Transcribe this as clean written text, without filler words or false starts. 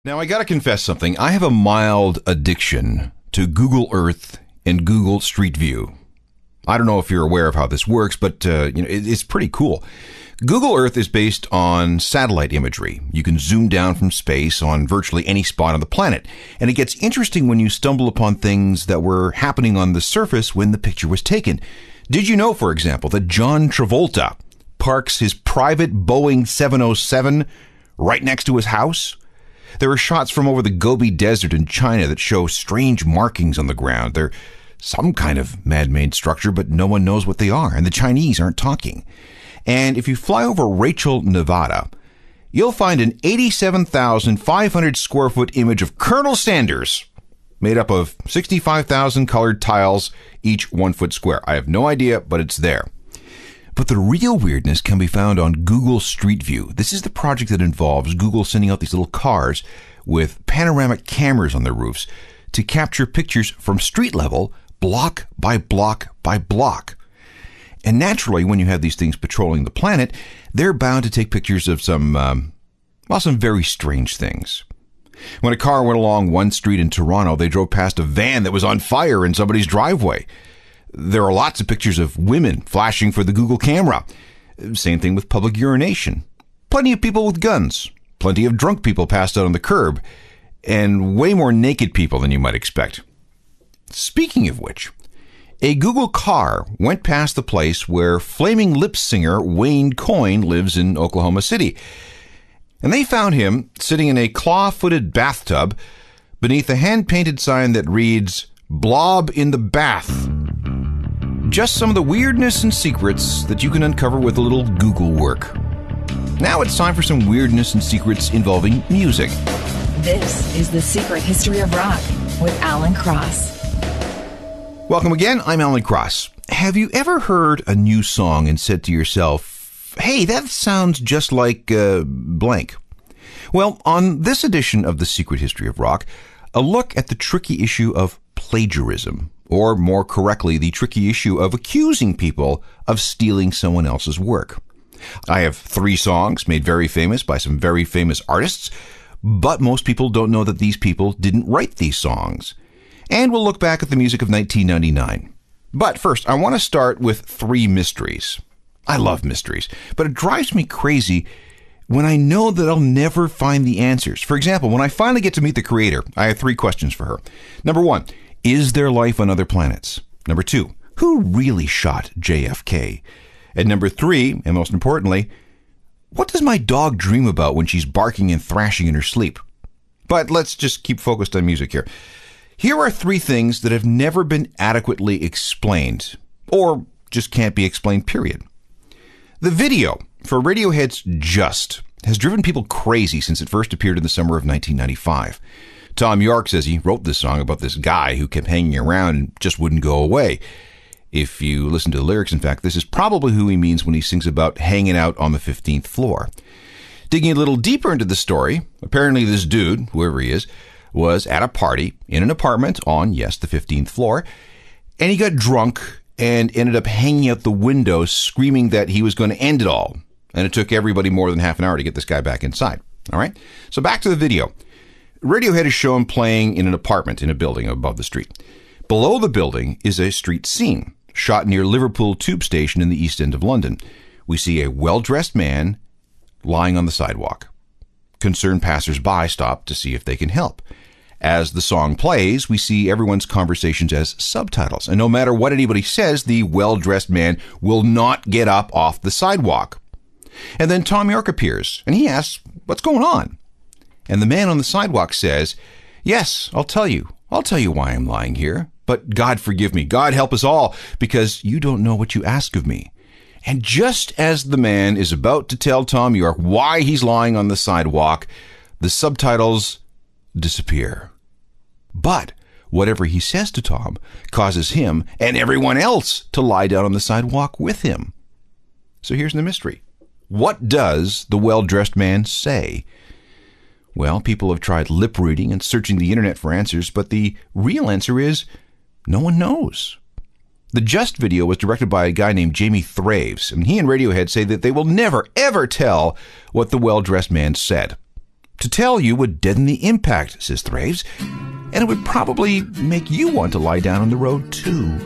Now, I gotta confess something. I have a mild addiction to Google Earth and Google Street View. I don't know if you're aware of how this works, but it's pretty cool. Google Earth is based on satellite imagery. You can zoom down from space on virtually any spot on the planet. And it gets interesting when you stumble upon things that were happening on the surface when the picture was taken. Did you know, for example, that John Travolta parks his private Boeing 707 right next to his house? There are shots from over the Gobi Desert in China that show strange markings on the ground. They're some kind of man-made structure, but no one knows what they are, and the Chinese aren't talking. And if you fly over Rachel, Nevada, you'll find an 87,500 square foot image of Colonel Sanders, made up of 65,000 colored tiles, each 1 foot square. I have no idea, but it's there. But the real weirdness can be found on Google Street View. This is the project that involves Google sending out these little cars with panoramic cameras on their roofs to capture pictures from street level, block by block by block. And naturally, when you have these things patrolling the planet, they're bound to take pictures of some very strange things. When a car went along one street in Toronto, they drove past a van that was on fire in somebody's driveway. There are lots of pictures of women flashing for the Google camera. Same thing with public urination. Plenty of people with guns. Plenty of drunk people passed out on the curb. And way more naked people than you might expect. Speaking of which, a Google car went past the place where flaming lip singer Wayne Coyne lives in Oklahoma City. And they found him sitting in a claw-footed bathtub beneath a hand-painted sign that reads, "Blob in the bath." Just some of the weirdness and secrets that you can uncover with a little Google work. Now it's time for some weirdness and secrets involving music. This is The Secret History of Rock with Alan Cross. Welcome again, I'm Alan Cross. Have you ever heard a new song and said to yourself, hey, that sounds just like blank? Well, on this edition of The Secret History of Rock, a look at the tricky issue of plagiarism, or more correctly, the tricky issue of accusing people of stealing someone else's work. I have 3 songs made very famous by some very famous artists, but most people don't know that these people didn't write these songs. And we'll look back at the music of 1999. But first, I want to start with 3 mysteries. I love mysteries, but it drives me crazy when I know that I'll never find the answers. For example, when I finally get to meet the creator, I have 3 questions for her. Number 1, is there life on other planets? Number 2, who really shot JFK? And number 3, and most importantly, what does my dog dream about when she's barking and thrashing in her sleep? But let's just keep focused on music here. Here are 3 things that have never been adequately explained, or just can't be explained, period. The video for Radiohead's Just has driven people crazy since it first appeared in the summer of 1995. Tom York says he wrote this song about this guy who kept hanging around and just wouldn't go away. If you listen to the lyrics, in fact, this is probably who he means when he sings about hanging out on the 15th floor. Digging a little deeper into the story, apparently this dude, whoever he is, was at a party in an apartment on, yes, the 15th floor, and he got drunk and ended up hanging out the window screaming that he was going to end it all. And it took everybody more than half an hour to get this guy back inside. All right? So back to the video. Radiohead is shown playing in an apartment in a building above the street. Below the building is a street scene shot near Liverpool Tube Station in the East End of London. We see a well-dressed man lying on the sidewalk. Concerned passers-by stop to see if they can help. As the song plays, we see everyone's conversations as subtitles. And no matter what anybody says, the well-dressed man will not get up off the sidewalk. And then Tom York appears, and he asks, what's going on? And the man on the sidewalk says, yes, I'll tell you why I'm lying here. But God forgive me, God help us all, because you don't know what you ask of me. And just as the man is about to tell Tom York why he's lying on the sidewalk, the subtitles disappear. But whatever he says to Tom causes him and everyone else to lie down on the sidewalk with him. So here's the mystery. What does the well-dressed man say? Well, people have tried lip reading and searching the internet for answers, but the real answer is no one knows. The Just video was directed by a guy named Jamie Thraves, and he and Radiohead say that they will never, ever tell what the well-dressed man said. To tell you would deaden the impact, says Thraves, and it would probably make you want to lie down on the road too.